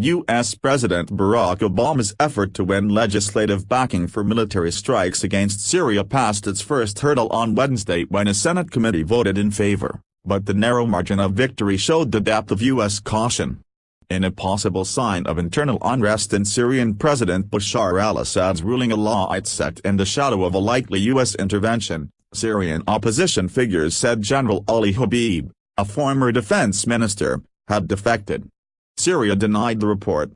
U.S. President Barack Obama's effort to win legislative backing for military strikes against Syria passed its first hurdle on Wednesday when a Senate committee voted in favor, but the narrow margin of victory showed the depth of U.S. caution. In a possible sign of internal unrest in Syrian President Bashar al-Assad's ruling Alawite sect in the shadow of a likely U.S. intervention, Syrian opposition figures said General Ali Habib, a former defense minister, had defected. Syria denied the report.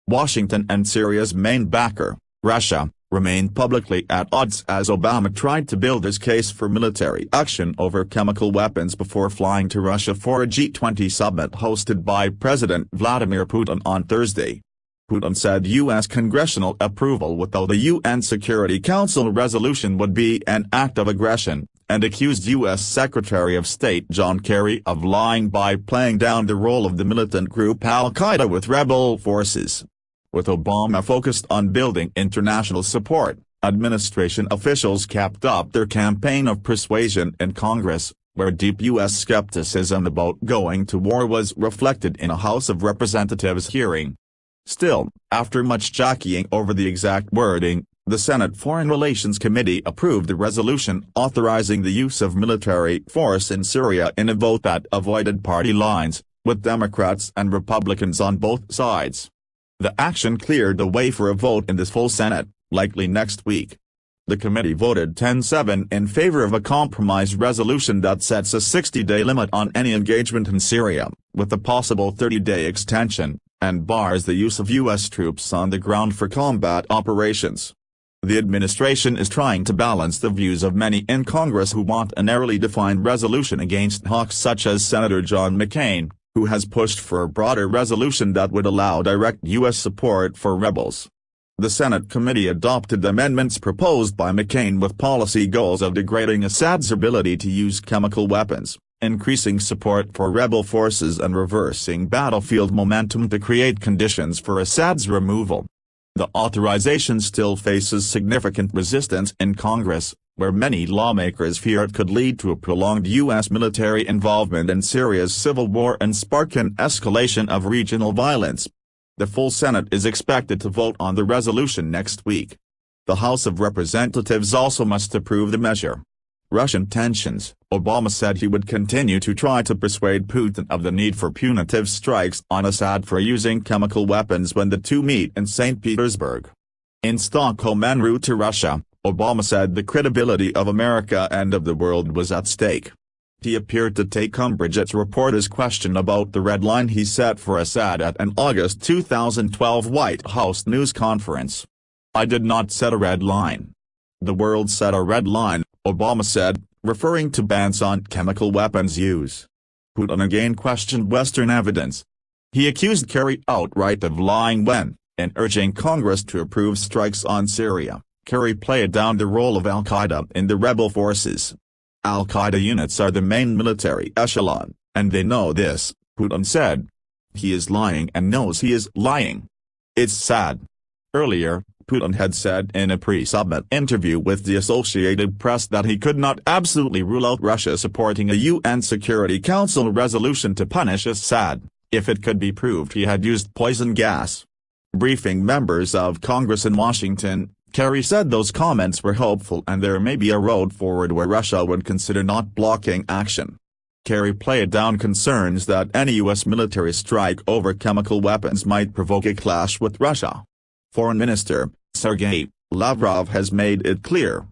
Washington and Syria's main backer, Russia, remained publicly at odds as Obama tried to build his case for military action over chemical weapons before flying to Russia for a G20 summit hosted by President Vladimir Putin on Thursday. Putin said U.S. congressional approval without the UN Security Council resolution would be an act of aggression, and accused U.S. Secretary of State John Kerry of lying by playing down the role of the militant group al-Qaeda with rebel forces. With Obama focused on building international support, administration officials kept up their campaign of persuasion in Congress, where deep U.S. skepticism about going to war was reflected in a House of Representatives hearing. Still, after much jockeying over the exact wording, the Senate Foreign Relations Committee approved the resolution authorizing the use of military force in Syria in a vote that avoided party lines, with Democrats and Republicans on both sides. The action cleared the way for a vote in the full Senate, likely next week. The committee voted 10-7 in favor of a compromise resolution that sets a 60-day limit on any engagement in Syria, with a possible 30-day extension, and bars the use of U.S. troops on the ground for combat operations. The administration is trying to balance the views of many in Congress who want a narrowly defined resolution against hawks such as Senator John McCain, who has pushed for a broader resolution that would allow direct U.S. support for rebels. The Senate committee adopted amendments proposed by McCain with policy goals of degrading Assad's ability to use chemical weapons, increasing support for rebel forces and reversing battlefield momentum to create conditions for Assad's removal. The authorization still faces significant resistance in Congress, where many lawmakers fear it could lead to a prolonged U.S. military involvement in Syria's civil war and spark an escalation of regional violence. The full Senate is expected to vote on the resolution next week. The House of Representatives also must approve the measure. Russian tensions. Obama said he would continue to try to persuade Putin of the need for punitive strikes on Assad for using chemical weapons when the two meet in St. Petersburg. In Stockholm en route to Russia, Obama said the credibility of America and of the world was at stake. He appeared to take umbrage at reporters' question about the red line he set for Assad at an August 2012 White House news conference. "I did not set a red line. The world set a red line," Obama said, referring to bans on chemical weapons use. Putin again questioned Western evidence. He accused Kerry outright of lying when, in urging Congress to approve strikes on Syria, Kerry played down the role of al-Qaeda in the rebel forces. Al-Qaeda units are the main military echelon, and they know this, Putin said. He is lying and knows he is lying. It's sad. Earlier, Putin had said in a pre-summit interview with the Associated Press that he could not absolutely rule out Russia supporting a UN Security Council resolution to punish Assad, if it could be proved he had used poison gas. Briefing members of Congress in Washington, Kerry said those comments were hopeful and there may be a road forward where Russia would consider not blocking action. Kerry played down concerns that any U.S. military strike over chemical weapons might provoke a clash with Russia. Foreign Minister Sergei Lavrov has made it clear.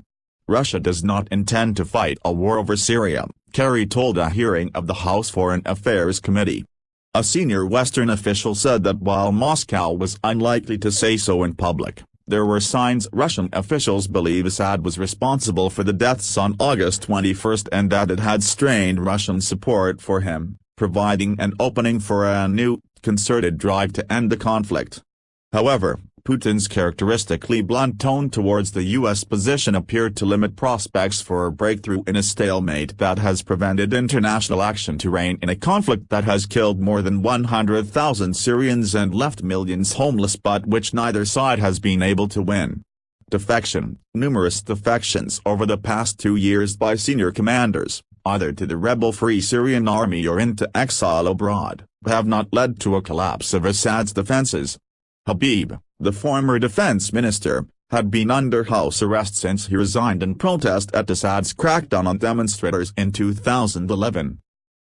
Russia does not intend to fight a war over Syria, Kerry told a hearing of the House Foreign Affairs Committee. A senior Western official said that while Moscow was unlikely to say so in public, there were signs Russian officials believe Assad was responsible for the deaths on August 21 and that it had strained Russian support for him, providing an opening for a new, concerted drive to end the conflict. However, Putin's characteristically blunt tone towards the U.S. position appeared to limit prospects for a breakthrough in a stalemate that has prevented international action to reign in a conflict that has killed more than 100,000 Syrians and left millions homeless but which neither side has been able to win. Defection. Numerous defections over the past 2 years by senior commanders, either to the rebel Free Syrian Army or into exile abroad, have not led to a collapse of Assad's defenses. Habib, the former defense minister, had been under house arrest since he resigned in protest at Assad's crackdown on demonstrators in 2011.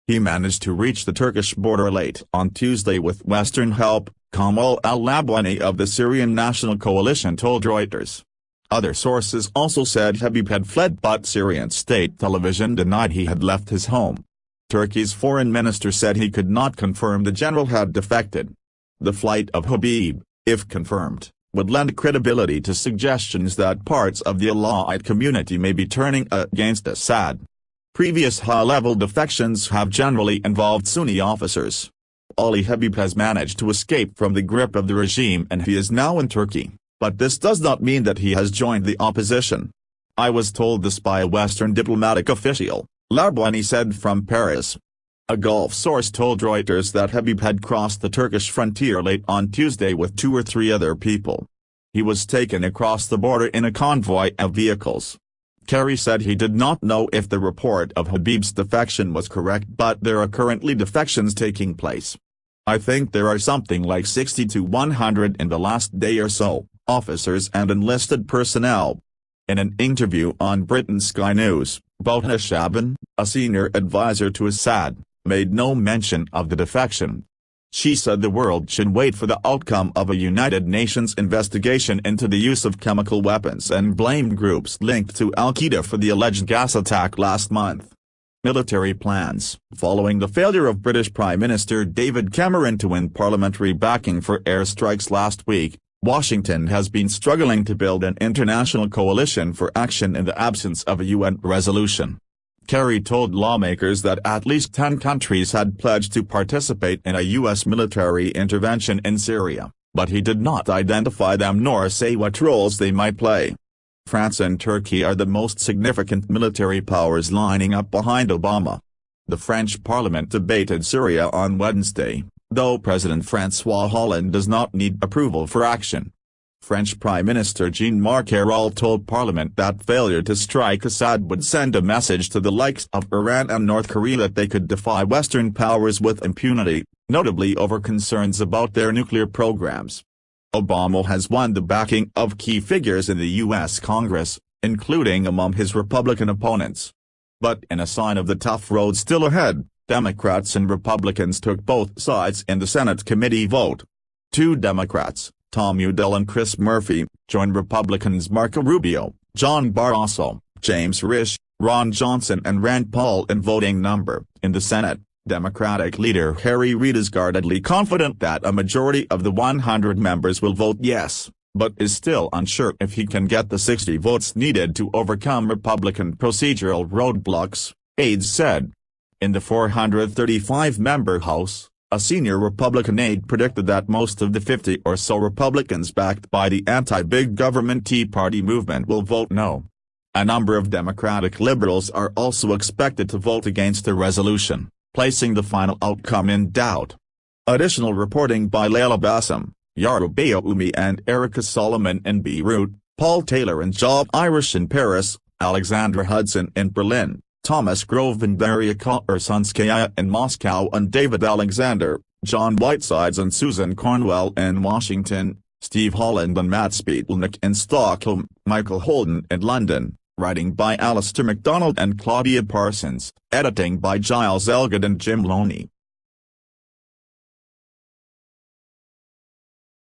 He managed to reach the Turkish border late on Tuesday with Western help, Kamal al-Labwani of the Syrian National Coalition told Reuters. Other sources also said Habib had fled, but Syrian state television denied he had left his home. Turkey's foreign minister said he could not confirm the general had defected. The flight of Habib, if confirmed, would lend credibility to suggestions that parts of the Alawite community may be turning against Assad. Previous high-level defections have generally involved Sunni officers. Ali Habib has managed to escape from the grip of the regime and he is now in Turkey, but this does not mean that he has joined the opposition. I was told this by a Western diplomatic official, Labwani said from Paris. A Gulf source told Reuters that Habib had crossed the Turkish frontier late on Tuesday with 2 or 3 other people. He was taken across the border in a convoy of vehicles. Kerry said he did not know if the report of Habib's defection was correct, but there are currently defections taking place. I think there are something like 60 to 100 in the last day or so, officers and enlisted personnel. In an interview on Britain's Sky News, Bouhna Shaban, a senior advisor to Assad, made no mention of the defection. She said the world should wait for the outcome of a United Nations investigation into the use of chemical weapons and blamed groups linked to al-Qaeda for the alleged gas attack last month. Military plans. Following the failure of British Prime Minister David Cameron to win parliamentary backing for airstrikes last week, Washington has been struggling to build an international coalition for action in the absence of a UN resolution. Kerry told lawmakers that at least 10 countries had pledged to participate in a U.S. military intervention in Syria, but he did not identify them nor say what roles they might play. France and Turkey are the most significant military powers lining up behind Obama. The French parliament debated Syria on Wednesday, though President François Hollande does not need approval for action. French Prime Minister Jean-Marc Ayrault told Parliament that failure to strike Assad would send a message to the likes of Iran and North Korea that they could defy Western powers with impunity, notably over concerns about their nuclear programs. Obama has won the backing of key figures in the U.S. Congress, including among his Republican opponents. But in a sign of the tough road still ahead, Democrats and Republicans took both sides in the Senate committee vote. 2 Democrats, Tom Udall and Chris Murphy, joined Republicans Marco Rubio, John Barrasso, James Risch, Ron Johnson and Rand Paul in voting number. In the Senate, Democratic leader Harry Reid is guardedly confident that a majority of the 100 members will vote yes, but is still unsure if he can get the 60 votes needed to overcome Republican procedural roadblocks, aides said. In the 435-member House, a senior Republican aide predicted that most of the 50 or so Republicans backed by the anti-big government Tea Party movement will vote no. A number of Democratic liberals are also expected to vote against the resolution, placing the final outcome in doubt. Additional reporting by Leila Bassam, Yara Bayoumi and Erica Solomon in Beirut, Paul Taylor and Job Irish in Paris, Alexandra Hudson in Berlin, Thomas Grove and Daria Korsunskaya in Moscow and David Alexander, John Whitesides and Susan Cornwell in Washington, Steve Holland and Matt Spietelnick in Stockholm, Michael Holden in London, writing by Alistair MacDonald and Claudia Parsons, editing by Giles Elgood and Jim Loney.